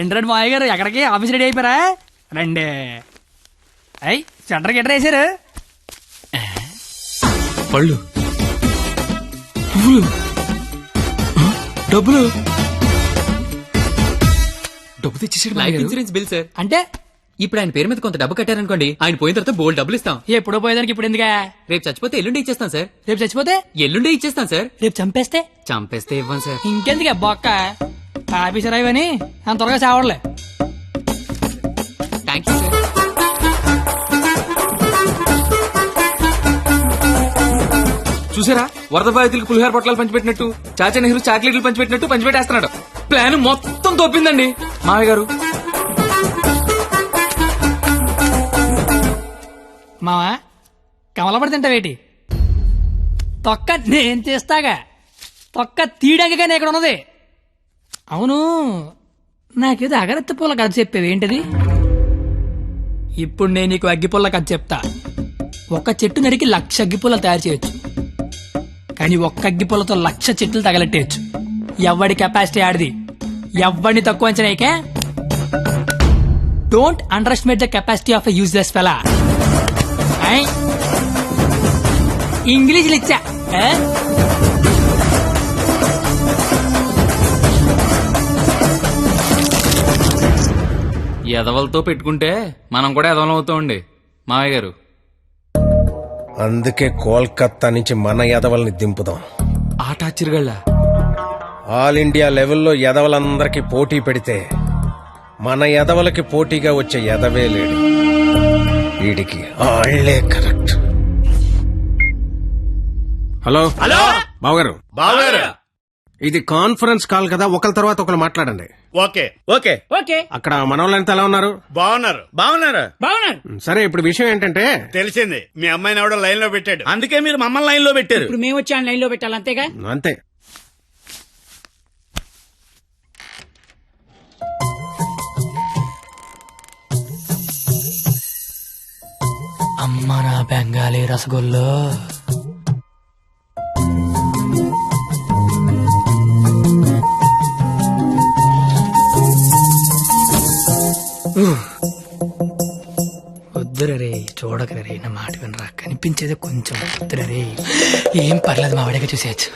రండి రండి మావయ్య గారు, ఎక్కడికి? ఆఫీస్ రెడీ అయిపోయారా? రండి. అయ్యి సెంటర్కి ఎట్రా వేసారు? పళ్ళు, పువ్వులు, డబ్బులు. డబ్బు తెచ్చేసాడు. Life insurance bill sir. అంటే ఇప్పుడు ఆయన పేరు మీద కొంత డబ్బు కట్టారనుకోండి, ఆయన పోయిన తర్వాత బోల్డ్ డబ్బులు ఇస్తాం. ఎప్పుడో పోయేదానికి ఇప్పుడు ఎందుకా? రేపు చచ్చిపోతే ఎల్లుండి ఇచ్చేస్తాం సార్. రేపు చచ్చిపోతే ఎల్లుండి ఇచ్చేస్తాం సార్. రేపు చంపేస్తే చంపేస్తే ఇవ్వం సార్. ఇంకెందుకే బొక్క? ఆఫీసర్ అయ్యని అంత త్వరగా చావడలే. Thank you sir. చూసారా, వరద బాధితులకు పులిహార పొట్లాలు పంచిపెట్టినట్టు చాచా నెహ్రూ చాక్లెట్లు పంచిపెట్టినట్టు పంచిపెట్టేస్తున్నాడు. ప్లాన్ మొత్తం తోపిందండి మావయ్య గారు. మావా కమలపడి తింటావేటి? తొక్క నేను చేస్తాగా, తొక్క తీయడానికైనా ఇక్కడ ఉన్నది. అవును, నాకేదో అగరత్తి పూల కథ చెప్పేవి ఏంటది? ఇప్పుడు నేను నీకు అగ్గిపుల్ల కథ చెప్తా. ఒక చెట్టు నరికి 1,00,000 అగ్గిపుల్లలు తయారు చేయొచ్చు, కానీ ఒక్క అగ్గిపుల్లతో 1,00,000 చెట్లు తగలెట్టేయచ్చు. ఎవడి కెపాసిటీ ఆడిది. ఎవడిని తక్కువ అంచనాయికే. Don't underestimate the capacity of a useless fellow. ఇంగ్లీష్లు ఇచ్చా. ఎదవలతో పెట్టుకుంటే మనం కూడా ఎదవలం అవుతామండి మావయ్య గారు. అందుకే కోల్కత్తా నుంచి మన ఎదవల్ని దింపుదాం. ఆట చిరుగళ్ళ ఆల్ ఇండియా లెవెల్లో ఎదవలందరికీ పోటీ పెడితే మన ఎదవలకి పోటీగా వచ్చే ఎదవే లేడు. వీడికి ఆళ్లే కరెక్ట్. హలో హలో బావగారు, బావగారు, ఇది కాన్ఫరెన్స్ కాల్ కదా, ఒకరి తర్వాత ఒకరు మాట్లాడండి. ఓకే ఓకే ఓకే, అక్కడ మనోళ్ళంతా ఎలా ఉన్నారు? బాగున్నారు బాగున్నారు బాగున్నాను. సరే, ఇప్పుడు విషయం ఏంటంటే, తెలిసింది మీ అమ్మాయిని ఎవడో లైన్ లో పెట్టాడు, అందుకే మీరు మమ్మల్ని లైన్ లో పెట్టారు. ఇప్పుడు మేము వచ్చి లైన్ లో పెట్టాలి, అంతేగా? అంతే. అమ్మ నా బెంగాలీ రసగుల్లో. వద్దురే, చూడకరే, నా మాట వినరా. కనిపించేది కొంచెం. వద్దురే, ఏం పర్లేదు, మా వాడిగా చూసేయచ్చు.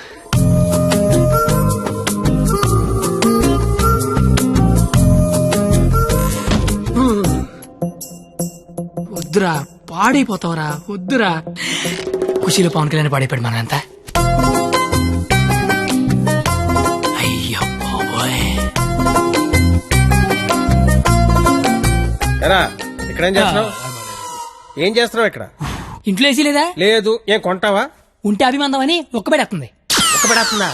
వద్దురా, పాడైపోతావురా. వద్దురా. ఖుషీలో పవన్ కళ్యాణ్ పాడైపోయాడు మనంతా. అయ్యో బాబోయ్. ఎరా ఇక్కడేం చేస్తున్నావు? ఏం చేస్తున్నావు ఇక్కడ? ఇంట్లో వేసి లేదా? లేదు. ఏం కొంటావా? ఉంటే అభిమందం అని ఒక్కబెడేస్తుంది. ఒక్కబెడేస్తుందా?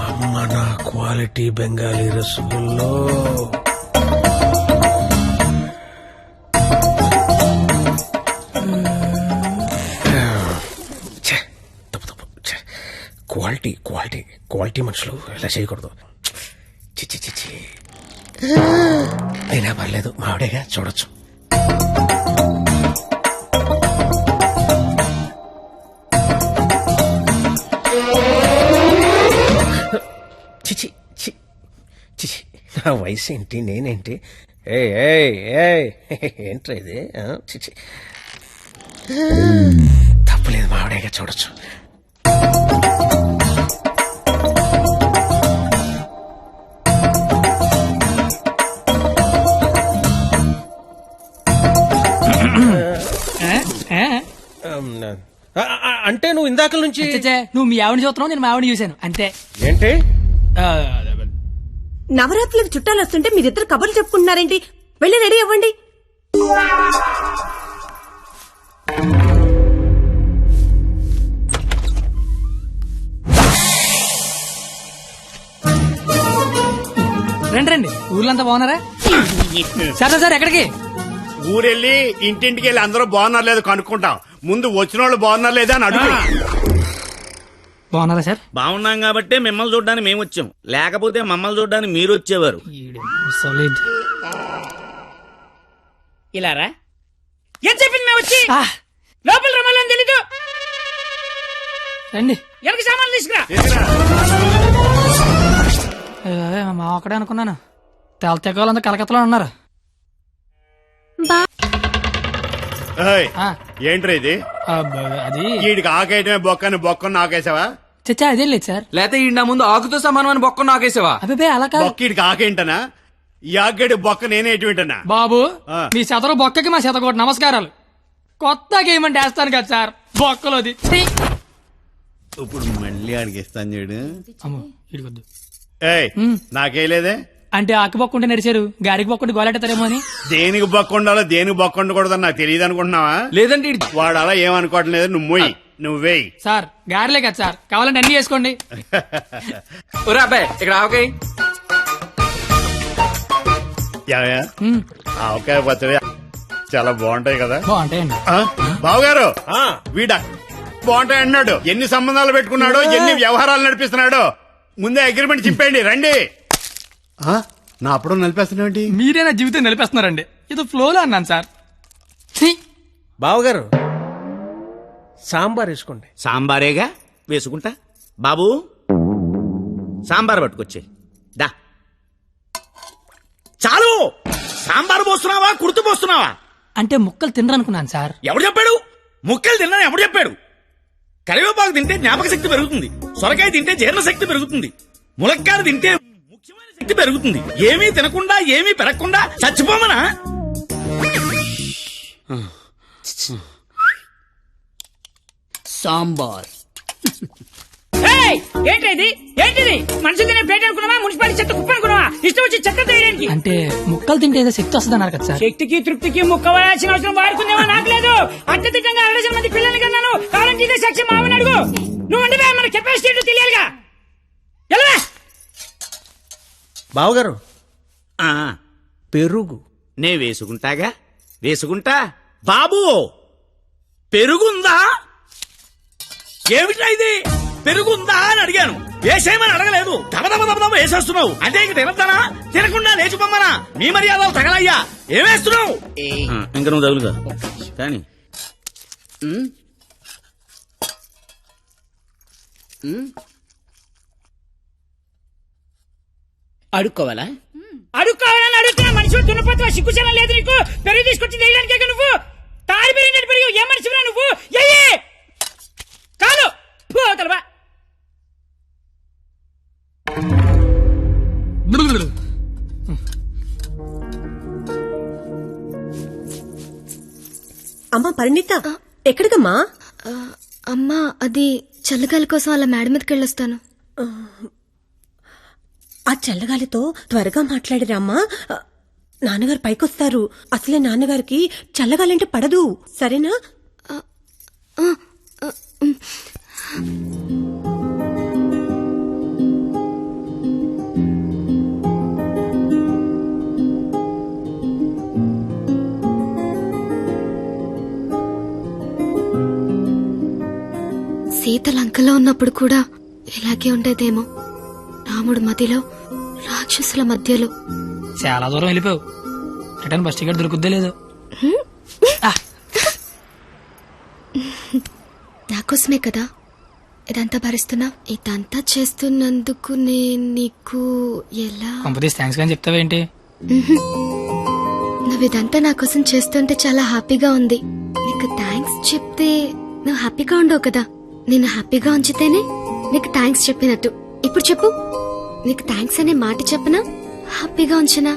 అమ్మ నా క్వాలిటీ బెంగాలీ రసగుల్లో. క్వాలిటీ క్వాలిటీ క్వాలిటీ మనుషులు ఇలా చేయకూడదు. చిచ్చి చిచ్చి. అయినా పర్లేదు, మావిడేగా, చూడొచ్చు. చిచి చిచి, నా వయసు ఏంటి, నేనేంటి? ఏంట్రా ఇది? చిచి, తప్పులేదు, మావిడేగా, చూడొచ్చు. అంటే నువ్వు ఇందాక నుంచి నువ్వు మీ ఆవిడ చూస్తున్నావు, నేను మా ఆవిడ చూశాను, అంతే. ఏంటి? నవరాత్రులకు చుట్టాలు వస్తుంటే మీరిద్దరు కబుర్లు చెప్పుకుంటున్నారేంటి? వెళ్ళి రెడీ అవ్వండి. రండి రండి, ఊర్లంతా బాగున్నారా? సరే సార్, ఎక్కడికి? ఊరెళ్ళి ఇంటింటికి వెళ్ళి అందరూ బాగున్నారు లేదు కనుక్కుంటాం. ముందు వచ్చిన వాళ్ళు బాగున్నారు లేదా అని అడుగు. బాగున్నారా సార్? బాగున్నాం కాబట్టి మిమ్మల్ని చూడడానికి మేము వచ్చాం, లేకపోతే మమ్మల్ని చూడడానికి మీరు వచ్చేవారు. సాలిడ్. ఇలారా ఏం చెప్పింది మేము వచ్చి లోపల రమ్మని తెలీదు. రండి. ఎవరికి సామాన్లు తీసుకురా. మా ఒక్కడే అనుకున్నాను. తెలతెక్క వాళ్ళంతా కలకత్తలో ఉన్నారు. ఏయ్, ఆ, ఏంట్రా ఇది? అది వీడికి ఆకేయటమే బొక్కని బొక్కను ఆకేసావా? చచ్చా అదేం లేదు సార్. లేకపోతే ఈ నా ముందు ఆకుతో సమానం అని బొక్క నాకేసావా? అబ్బే అలా కాదు బొక్కీడికి ఆకేంటనా? ఈ ఆకేడి బొక్క నేనేటి వింటనా? బాబు. ఆ. మీ శతరు బొక్కకి మా శతకోటి నమస్కారాలు. కొత్త గేమ్ అంటే వేస్తాను కదా సార్ బొక్కలోది. ఛీ! ఇప్పుడు మళ్ళీ ఆడికి ఇస్తాను చూడు. అమ్మో ఇడికొద్దు. ఏయ్, నాకేలేదే. అంటే ఆకు బొక్క ఉంటే నడిచారు, గారికి బొక్క ఉంటే గోలెట్టారేమో అని. దేనికి బొక్క ఉండాలో దేనికి బొక్క ఉండకూడదని నాకు తెలియదు అనుకుంటున్నావా? లేదంటే వాడు అలా ఏమనుకోవట్లేదు. నువ్వు మొయ్యి, నువ్వేయి. సార్ గారిలే కదా సార్, కావాలంటే అన్ని చేసుకోండి. ఒరే అబ్బాయి ఇక్కడ ఆవకాయ. ఏమయ్యా? ఆవకాయ పచ్చడి చాలా బాగుంటాయి కదా. బాగుంటాయండి. ఆ? బావగారు, వీడ బాగుంటాయి అన్నాడు. ఎన్ని సంబంధాలు పెట్టుకున్నాడో, ఎన్ని వ్యవహారాలు నడిపిస్తున్నాడో ముందే అగ్రిమెంట్ చెప్పండి. రండి. ఆ? నా అప్పుడు నడిపేస్తున్నాడు. మీరే నా జీవితం నిలిపేస్తున్నారండి. ఇది ఫ్లోలో అన్నాను సార్. ఛీ! బావగారు సాంబార్ వేసుకోండి. సాంబారేగా వేసుకుంటా. బాబు సాంబార్ పట్టుకొచ్చే. దా. చాలు. సాంబార్ పోస్తున్నావా, కుర్తు పోస్తున్నావా? అంటే ముక్కలు తినరనుకున్నాను సార్. ఎవడు చెప్పాడు? ముక్కలు తిన్నాను ఎవడు చెప్పాడు? కరివేపాకు తింటే జ్ఞాపక శక్తి పెరుగుతుంది, సొరకాయ తింటే జీర్ణ శక్తి పెరుగుతుంది, ములక్కాయ తింటే ముఖ్యమైన శక్తి పెరుగుతుంది. ఏమీ తినకుండా ఏమీ పెరగకుండా చచ్చిపోమనా? సాంబార్. ఏంటిది ఏంటిది? మనుషులు తినే ప్లేట్ అనుకున్నావా, మున్సిపాలిటీ చెత్త కుప్ప అనుకున్నావా? ఇష్టం వచ్చి చెత్త తీయడానికి. అంటే ముక్కలు తింటే ఏదో శక్తి వస్తుంది అన్నారు కదా సార్. శక్తికి తృప్తికి ముక్కవలసిన అవసరం వాడుకుందేమో నాకు లేదు. అత్యధికంగా 60 మంది పిల్లల్ని కన్నాను. కావాలంటే ఇదే సాక్షి మామని అడుగు. నువ్వు అంటే మన కెపాసిటీ ఏంటో తెలియాలిగా. ఎలా? బావగారు ఆ, పెరుగు. నే వేసుకుంటాగా, వేసుకుంటా. బాబు పెరుగుందా? ఏమిటా ఇది? పెరుగుందా అని అడిగాను, వేసేయమని అడగలేదు. దబదబ వేసేస్తున్నావు. అంటే ఇంక తినద్దానా? తినకుండా లేచిపోమ్మనా? మీ మర్యాదలు తగలయ్యా. ఏమేస్తున్నావు? ఇంకా నువ్వు తగులుగా కానీ అడుక్కోవాలా? అడుక్కోవాలని అడుగుతున్నా. మనిషి దున్నపోతున్నా, సిగ్గుచనం లేదు నీకు. పెరుగు తీసుకొచ్చి వేయడానికే నువ్వు తాడి పెరిగినట్టు పెరుగు. ఏ మనిషిరా నువ్వు? ఎయ్యి కాదు పోతలవా. అమ్మా పరిణిత, ఎక్కడికమ్మా? అమ్మా అది చల్లగాలి కోసం అలా మేడ మీదకి వెళ్ళొస్తాను. ఆ చల్లగాలితో త్వరగా మాట్లాడిరామ్మా. నాన్నగారు పైకొస్తారు. అసలే నాన్నగారికి చల్లగాలంటే పడదు. సరేనా? సీత లంకలో ఉన్నప్పుడు కూడా ఇలాగే ఉండేదేమో. రాముడు మధ్యలో, రాక్షసుల మధ్యలో. చాలా దూరం వెళ్ళిపోయావు. రిటర్న్ బస్ టికెట్ దొరుకుద్దే లేదు. నాకోసమే కదా ఇదంతా భరిస్తున్నా. ఇదంతా చేస్తున్నందుకు నేను నీకు ఎలా? కంపెనీస్ థ్యాంక్స్ కానీ చెప్తావేంటి? నువ్వు ఇదంతా నా కోసం చేస్తుంటే చాలా హ్యాపీగా ఉంది. నీకు థ్యాంక్స్ చెప్తే నువ్వు హ్యాపీగా ఉండవు కదా. నేను హ్యాపీగా ఉంచితేనే నీకు థ్యాంక్స్ చెప్పినట్టు. ఇప్పుడు చెప్పు, నీకు థ్యాంక్స్ అనే మాట చెప్పనా, హ్యాపీగా ఉంచనా?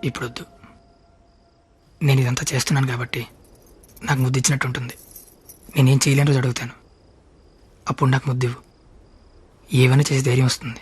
ఇప్పుడొద్దు. నేను ఇదంతా చేస్తున్నాను కాబట్టి నాకు ముద్దు ఇచ్చినట్టు ఉంటుంది. నేనేం చేయలేని రోజు అడుగుతాను, అప్పుడు నాకు ముద్దు ఇవ్వు. ఏమైనా చేసి ధైర్యం వస్తుంది.